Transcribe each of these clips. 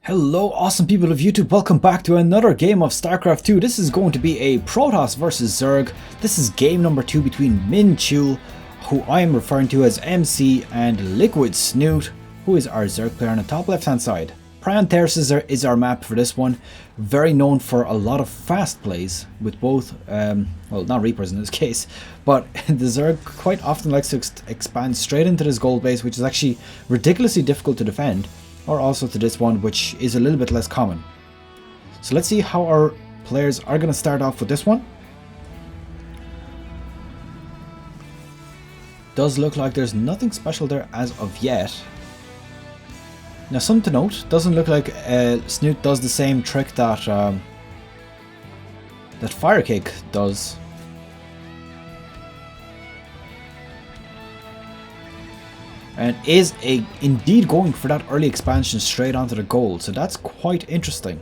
Hello awesome people of YouTube, welcome back to another game of Starcraft 2. This is going to be a Protoss versus Zerg. This is game number 2 between MinChul, who I am referring to as MC, and Liquid Snute, who is our Zerg player on the top left hand side. Prion Terraces is our map for this one, very known for a lot of fast plays with both, well not Reapers in this case, but the Zerg quite often likes to expand straight into this gold base, which is actually ridiculously difficult to defend. Or also to this one, which is a little bit less common. So let's see how our players are going to start off with this one. Does look like there's nothing special there as of yet. Now something to note, doesn't look like Snute does the same trick that that Firecake does. And is indeed going for that early expansion straight onto the gold, so that's quite interesting.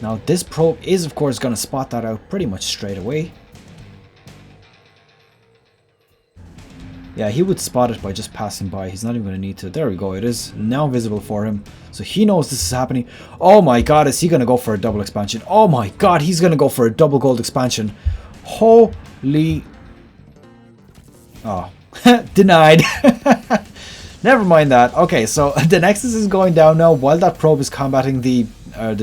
Now this probe is of course going to spot that out pretty much straight away. Yeah, he would spot it by just passing by, he's not even going to need to. There we go, it is now visible for him, so he knows this is happening. Oh my god, is he going to go for a double expansion? Oh my god, he's going to go for a double gold expansion. Holy... Oh, denied. Never mind that. Okay, so the Nexus is going down now while that probe is combating the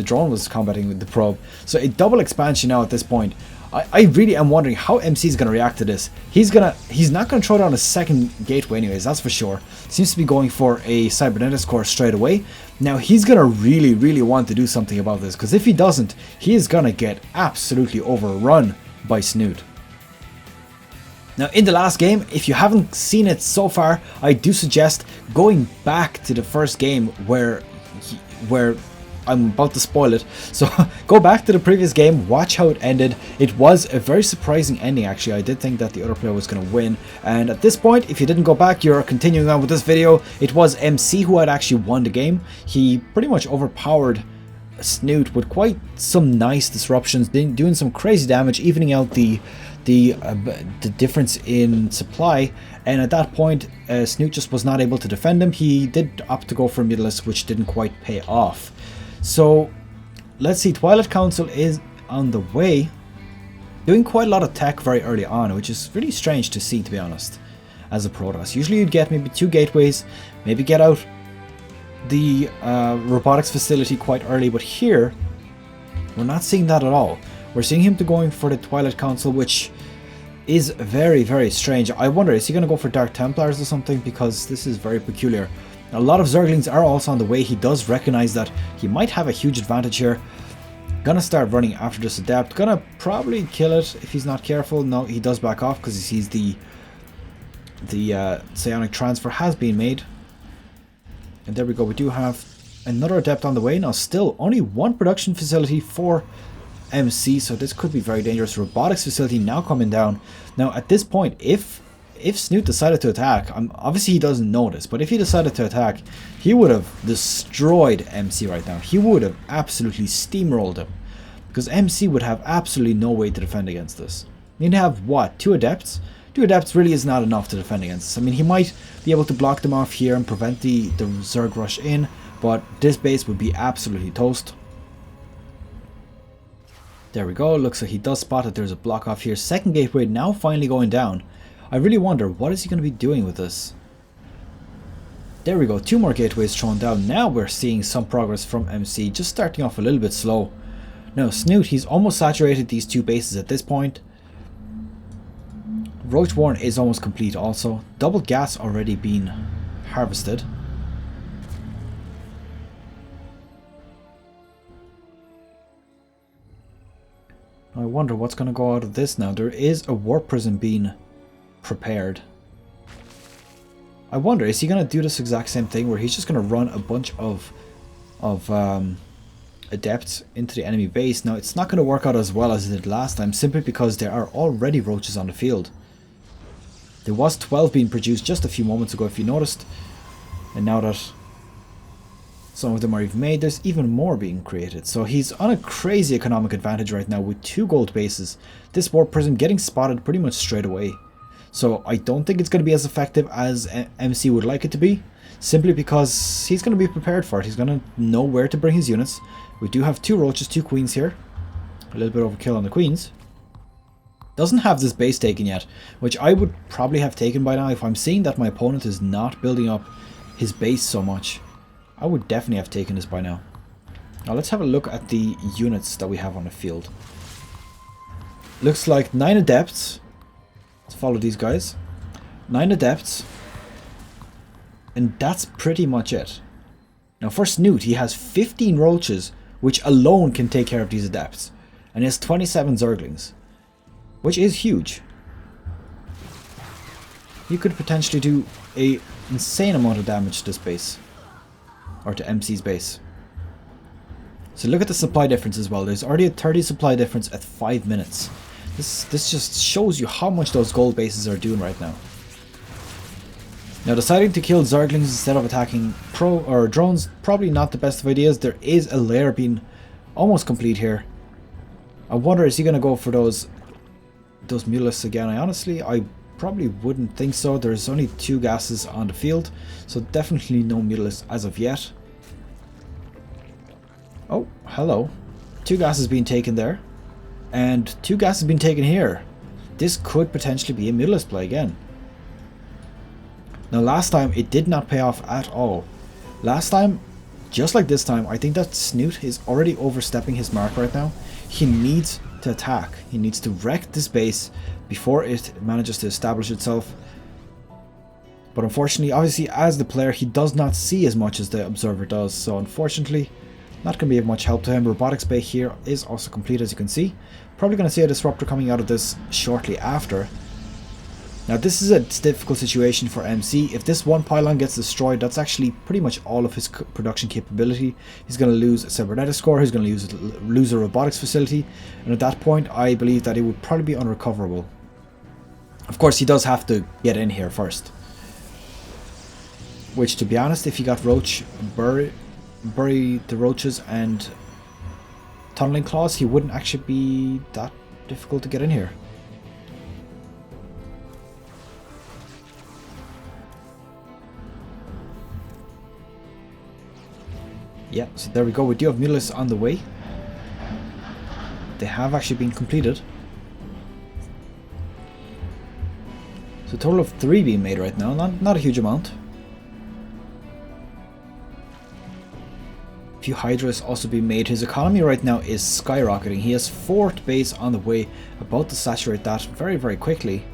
drone was combating the probe. So a double expansion now at this point. I really am wondering how MC is going to react to this. He's not going to throw down a second gateway anyways, that's for sure. Seems to be going for a cybernetics core straight away. Now he's going to really want to do something about this, because if he doesn't, he is going to get absolutely overrun by Snute. Now in the last game, if you haven't seen it so far, I do suggest going back to the first game where I'm about to spoil it. So go back to the previous game, watch how it ended. It was a very surprising ending actually. I did think that the other player was going to win. And at this point, if you didn't go back, you're continuing on with this video. It was MC who had actually won the game. He pretty much overpowered Snute with quite some nice disruptions, doing some crazy damage, evening out the difference in supply, and at that point Snute just was not able to defend him. He did opt to go for Mutalisk, which didn't quite pay off. So let's see, Twilight Council is on the way, doing quite a lot of tech very early on, which is really strange to see, to be honest, as a Protoss. Usually you'd get maybe 2 gateways, maybe get out the robotics facility quite early, but here we're not seeing that at all. We're seeing him going for the Twilight Council, which is very strange. I wonder, is he going to go for Dark Templars or something, because this is very peculiar. A lot of Zerglings are also on the way. He does recognize that he might have a huge advantage here. Gonna start running after this Adept. Gonna probably kill it if he's not careful. No, he does back off because he sees the psionic transfer has been made. And there we go, we do have another Adept on the way. Now still only 1 production facility for MC, so this could be very dangerous. Robotics facility now coming down. Now at this point, if Snute decided to attack, obviously he doesn't know this, but if he decided to attack, he would have destroyed MC right now. He would have absolutely steamrolled him, because MC would have absolutely no way to defend against this. He'd have what, 2 Adepts? 2 Adepts really is not enough to defend against this. I mean, he might be able to block them off here and prevent the Zerg rush in, but this base would be absolutely toast. There we go, looks like he does spot that there's a block off here. Second gateway now finally going down. I really wonder, what is he going to be doing with this? There we go, 2 more gateways thrown down. Now we're seeing some progress from MC, just starting off a little bit slow. Now Snute, he's almost saturated these 2 bases at this point. Roach Warren is almost complete also. Double gas already been harvested. I wonder what's going to go out of this now. There is a warp prism being prepared. I wonder, is he going to do this exact same thing where he's just going to run a bunch of Adepts into the enemy base? Now it's not going to work out as well as it did last time, simply because there are already roaches on the field. There was 12 being produced just a few moments ago, if you noticed, and now that some of them are even made, there's even more being created. So he's on a crazy economic advantage right now with 2 gold bases. This warp prism getting spotted pretty much straight away. So I don't think it's going to be as effective as MC would like it to be. simply because he's going to be prepared for it. He's going to know where to bring his units. We do have 2 roaches, 2 queens here. A little bit overkill on the queens. Doesn't have this base taken yet, which I would probably have taken by now. If I'm seeing that my opponent is not building up his base so much, I would definitely have taken this by now. Now let's have a look at the units that we have on the field. Looks like 9 adepts. Let's follow these guys. 9 adepts. And that's pretty much it. Now for Snute, he has 15 roaches, which alone can take care of these adepts. And he has 27 zerglings, which is huge. You could potentially do a insane amount of damage to this base. Or to MC's base. So look at the supply difference as well. There's already a 30 supply difference at 5 minutes. This just shows you how much those gold bases are doing right now. Now deciding to kill zerglings instead of attacking drones, probably not the best of ideas. There is a layer being almost complete here. I wonder, is he going to go for those mutalisks again? I probably wouldn't think so. There's only 2 gases on the field, so definitely no mutalisks as of yet. Oh, hello. 2 gases being taken there. And 2 gases being taken here. This could potentially be a mutalisk play again. Now last time it did not pay off at all. Last time, just like this time, I think that Snute is already overstepping his mark right now. He needs to attack. He needs to wreck this base before it manages to establish itself. But unfortunately, obviously as the player, he does not see as much as the observer does. So unfortunately, not going to be of much help to him. Robotics bay here is also complete, as you can see. Probably going to see a disruptor coming out of this shortly after. Now this is a difficult situation for MC. If this one pylon gets destroyed, that's actually pretty much all of his production capability. He's going to lose a cybernetics core, he's going to lose a robotics facility, and at that point I believe that it would probably be unrecoverable. Of course he does have to get in here first. Which, to be honest, if he got bury the roaches and tunneling claws, he wouldn't actually be that difficult to get in here. Yeah, so there we go. We do have mutalisks on the way. They have actually been completed. So a total of 3 being made right now. Not a huge amount. A few hydras also being made. His economy right now is skyrocketing. He has 4th base on the way, about to saturate that very, very quickly.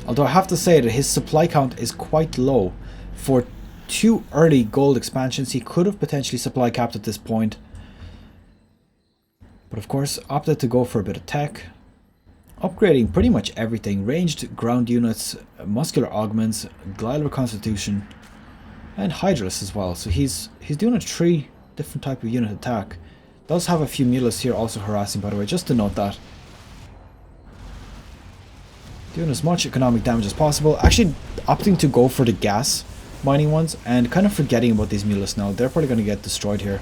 Although I have to say that his supply count is quite low. For 2 early gold expansions, he could have potentially supply capped at this point. But of course, opted to go for a bit of tech. Upgrading pretty much everything. Ranged ground units, muscular augments, glider constitution, and hydralis as well. So he's doing a 3 different type of unit attack. Does have a few mutalisks here also harassing, by the way, just to note that. Doing as much economic damage as possible. Actually opting to go for the gas mining ones and kind of forgetting about these mutalisks now. They're probably going to get destroyed here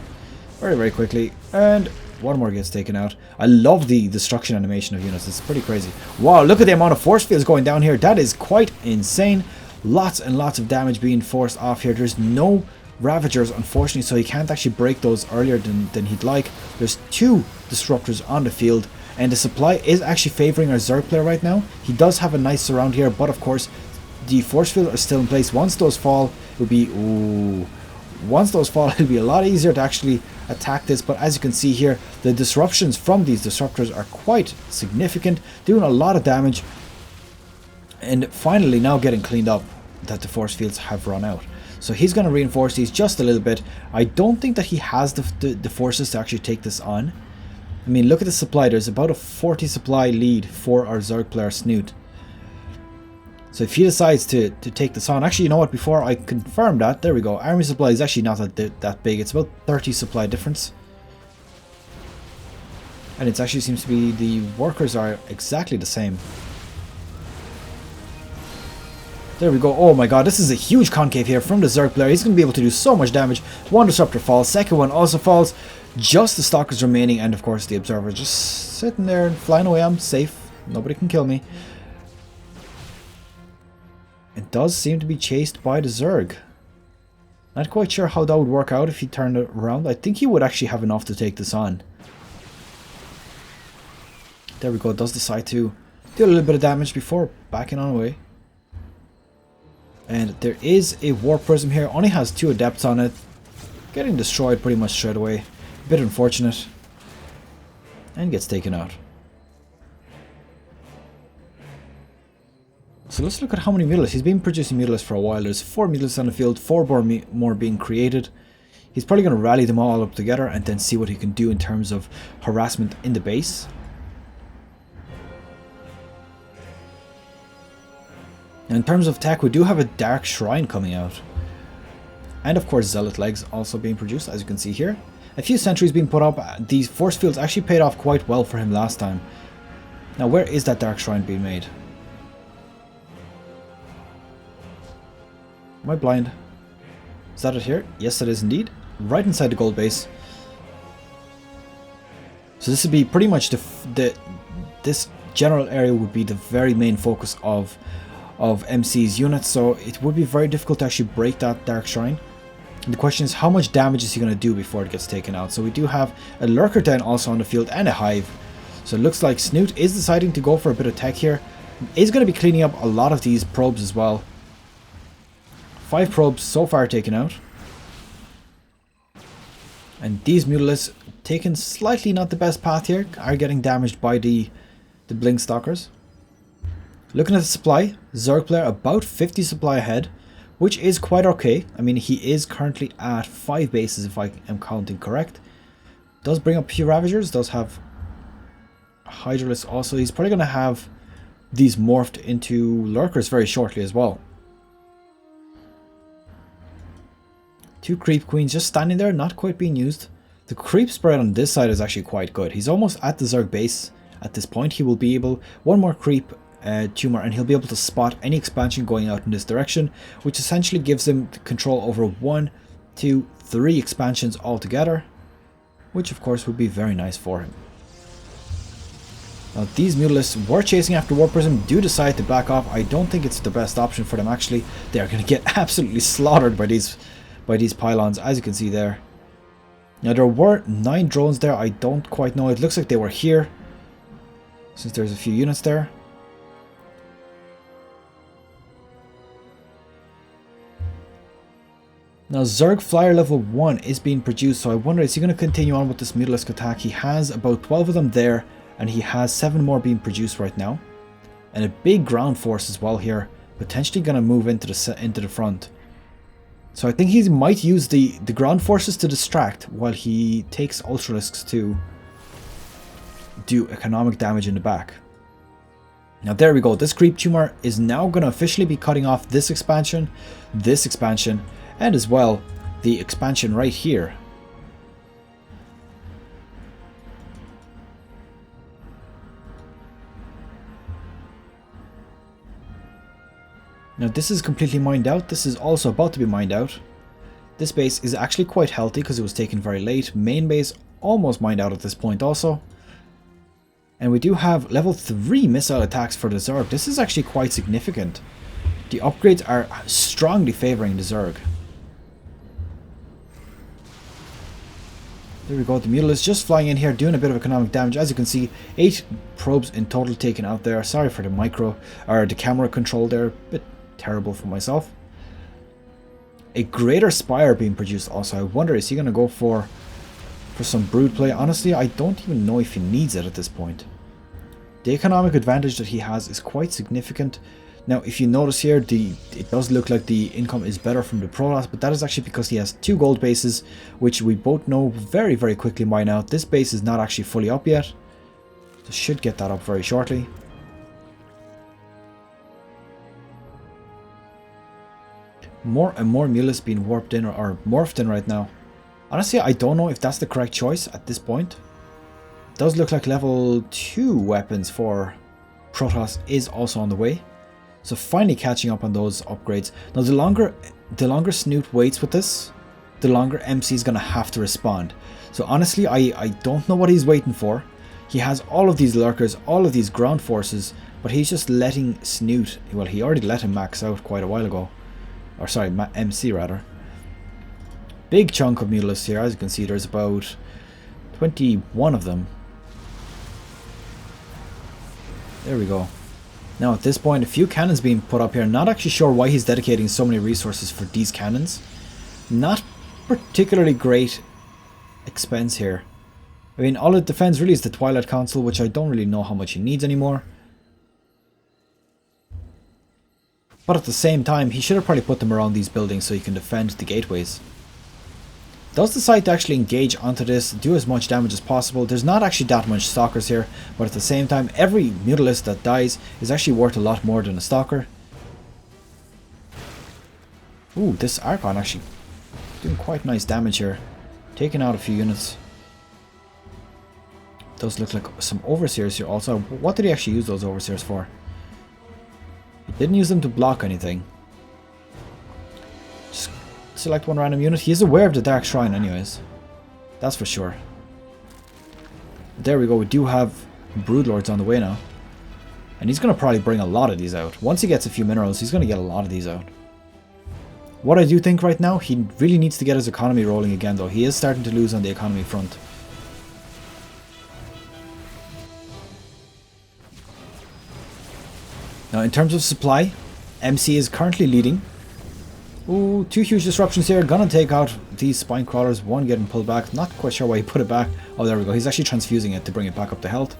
very, very quickly. And one more gets taken out. I love the destruction animation of units. It's pretty crazy. Wow, look at the amount of force fields going down here. That is quite insane. Lots and lots of damage being forced off here. There's no Ravagers, unfortunately, so he can't actually break those earlier than he'd like. There's 2 disruptors on the field, and the supply is actually favoring our Zerg player right now. He does have a nice surround here, but of course the force field are still in place. Once those fall, it'll be a lot easier to actually attack this. But as you can see here, the disruptions from these disruptors are quite significant, doing a lot of damage, and finally now getting cleaned up that the force fields have run out. So he's going to reinforce these just a little bit. I don't think that he has the forces to actually take this on. I mean, look at the supply. There's about a 40 supply lead for our Zerg player Snute. So if he decides to take this on, actually, you know what, before I confirm that, there we go, army supply is actually not that big. It's about 30 supply difference. And it actually seems to be the workers are exactly the same. There we go. Oh my god, this is a huge concave here from the Zerg player. He's going to be able to do so much damage. 1 disruptor falls, 2nd one also falls. Just the stalkers remaining, and of course the observer just sitting there and flying away. I'm safe. Nobody can kill me. It does seem to be chased by the Zerg. Not quite sure how that would work out if he turned it around. I think he would actually have enough to take this on. There we go, does decide to do a little bit of damage before backing on away. And there is a Warp Prism here, only has 2 Adepts on it. Getting destroyed pretty much straight away. A bit unfortunate. And gets taken out. So let's look at how many Mutalisks. He's been producing Mutalisks for a while. There's 4 Mutalisks on the field, 4 more being created. He's probably going to rally them all up together and then see what he can do in terms of harassment in the base. Now in terms of tech, we do have a Dark Shrine coming out. And of course Zealot Legs also being produced, as you can see here. A few sentries being put up. These force fields actually paid off quite well for him last time. Now where is that Dark Shrine being made? Am I blind? Is that it here? Yes, it is indeed. Right inside the gold base. So this would be pretty much this general area would be the very main focus of MC's units. So it would be very difficult to actually break that Dark Shrine. And the question is, how much damage is he going to do before it gets taken out? So we do have a Lurker Den also on the field and a Hive. So it looks like Snute is deciding to go for a bit of tech here. Is going to be cleaning up a lot of these probes as well. 5 probes so far taken out. And these Mutalisks, taken slightly not the best path here, are getting damaged by the Blink Stalkers. Looking at the supply, Zerg player about 50 supply ahead, which is quite okay. I mean, he is currently at 5 bases if I am counting correct. Does bring up a few Ravagers, does have Hydralisks also. He's probably going to have these morphed into Lurkers very shortly as well. 2 Creep Queens just standing there, not quite being used. The creep spread on this side is actually quite good. He's almost at the Zerg base at this point. He will be able, one more creep tumor, and he'll be able to spot any expansion going out in this direction, which essentially gives him control over 1, 2, 3 expansions altogether, which of course would be very nice for him. Now these Mutalisks were chasing after Warp Prism, do decide to back off. I don't think it's the best option for them actually. They are going to get absolutely slaughtered by these pylons, as you can see there. Now there were 9 drones there. I don't quite know. It looks like they were here, since there's a few units there. Now Zerg Flyer level 1 is being produced, so I wonder, is he going to continue on with this Mutalisk attack? He has about 12 of them there, and he has 7 more being produced right now. And a big ground force as well here, potentially going to move into the front. So I think he might use the ground forces to distract while he takes Ultralisks to do economic damage in the back. Now there we go. This creep tumor is now going to officially be cutting off this expansion, and as well the expansion right here. Now this is completely mined out. This is also about to be mined out. This base is actually quite healthy because it was taken very late. Main base almost mined out at this point also. And we do have level 3 missile attacks for the Zerg. This is actually quite significant. The upgrades are strongly favoring the Zerg. There we go, the Mutalisks just flying in here, doing a bit of economic damage. As you can see, 8 probes in total taken out there. Sorry for the camera control there, a bit terrible for myself. A Greater Spire being produced also. I wonder, is he going to go for some brood play? Honestly, I don't even know if he needs it at this point. The economic advantage that he has is quite significant. Now, if you notice here, it does look like the income is better from the Protoss, but that is actually because he has 2 gold bases, which we both know very, very quickly mine out. This base is not actually fully up yet, so should get that up very shortly. More and more Mutalisks being warped in or morphed in right now. Honestly, I don't know if that's the correct choice at this point. It does look like level 2 weapons for Protoss is also on the way. So finally catching up on those upgrades. Now the longer Snute waits with this, the longer MC is going to have to respond. So honestly, I don't know what he's waiting for. He has all of these lurkers, all of these ground forces, but he's just letting Snute, well, he already let him max out quite a while ago. Or sorry, MC rather. Big chunk of mutalisks here. As you can see, there's about 21 of them. There we go. Now at this point, a few cannons being put up here. Not actually sure why he's dedicating so many resources for these cannons. Not particularly great expense here. I mean, all it defends really is the Twilight Council, which I don't really know how much he needs anymore. But at the same time, he should have probably put them around these buildings so he can defend the gateways. Does decide to actually engage onto this, do as much damage as possible. There's not actually that much stalkers here, but at the same time, every mutalisk that dies is actually worth a lot more than a stalker. Ooh, this Archon actually doing quite nice damage here. Taking out a few units. Does look like some Overseers here also. What did he actually use those Overseers for? He didn't use them to block anything. Just select one random unit. He is aware of the Dark Shrine anyways. That's for sure. There we go. We do have Broodlords on the way now. And he's going to probably bring a lot of these out. Once he gets a few minerals, he's going to get a lot of these out. What I do think right now, he really needs to get his economy rolling again though. He is starting to lose on the economy front. Now in terms of supply, MC is currently leading. Ooh, 2 huge disruptions here. Gonna take out these spine crawlers. One getting pulled back. Not quite sure why he put it back. Oh, there we go. He's actually transfusing it to bring it back up to health.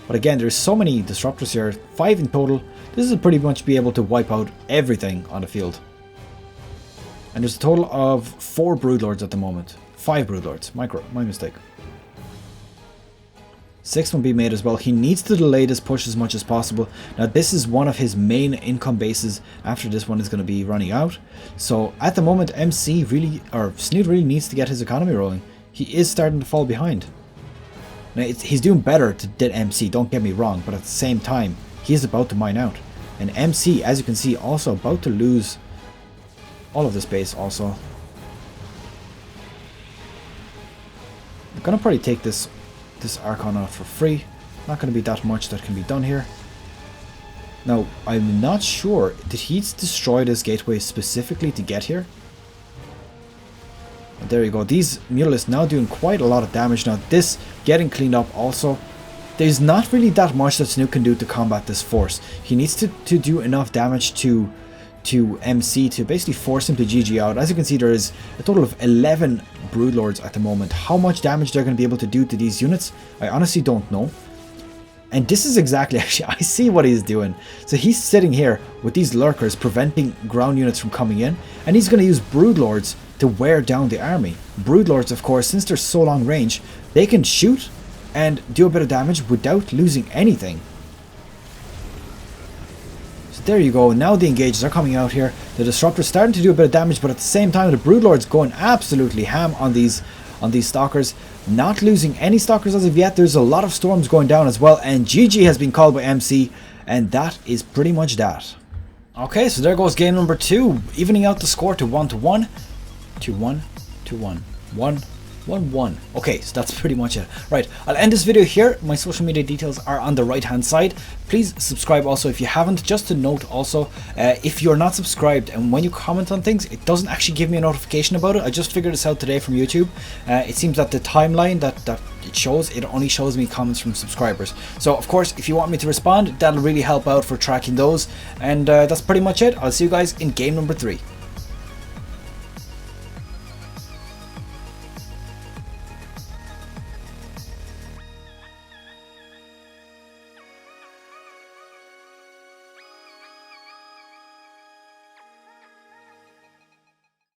But again, there's so many disruptors here. 5 in total. This will pretty much be able to wipe out everything on the field. And there's a total of 4 Broodlords at the moment. 5 Broodlords. My mistake. 6th one be made as well. He needs to delay this push as much as possible. Now this is one of his main income bases after this one is going to be running out. So at the moment MC really, or Snute really needs to get his economy rolling. He is starting to fall behind. Now he's doing better than MC, don't get me wrong, but at the same time he is about to mine out. And MC, as you can see, also about to lose all of this base also. I'm going to probably take this Archon out for free. Not going to be that much that can be done here. Now, I'm not sure. Did he destroy this gateway specifically to get here? And there you go. These mutalisks now doing quite a lot of damage. Now, this getting cleaned up also. There's not really that much that Snute can do to combat this force. He needs to do enough damage to MC to basically force him to GG out. As you can see, there is a total of 11 Broodlords at the moment. How much damage they're going to be able to do to these units, I honestly don't know. And this is exactly, actually, I see what he's doing. So he's sitting here with these lurkers preventing ground units from coming in, and he's going to use Broodlords to wear down the army. Broodlords, of course, since they're so long range, they can shoot and do a bit of damage without losing anything. There you go. Now the engages are coming out here. The disruptor's starting to do a bit of damage, but at the same time the Broodlord's going absolutely ham on these stalkers. Not losing any stalkers as of yet. There's a lot of storms going down as well, and GG has been called by MC, and that is pretty much that. Okay, so there goes game number 2, evening out the score to 1-1, 2-1, 2-1, 1-1. Okay, so that's pretty much it. Right, I'll end this video here. My social media details are on the right hand side. Please subscribe also if you haven't. Just to note also, if you're not subscribed and when you comment on things, it doesn't actually give me a notification about it. I just figured this out today from YouTube. It seems that the timeline that it shows, it only shows me comments from subscribers. So of course, if you want me to respond, that'll really help out for tracking those. And that's pretty much it. I'll see you guys in game number 3.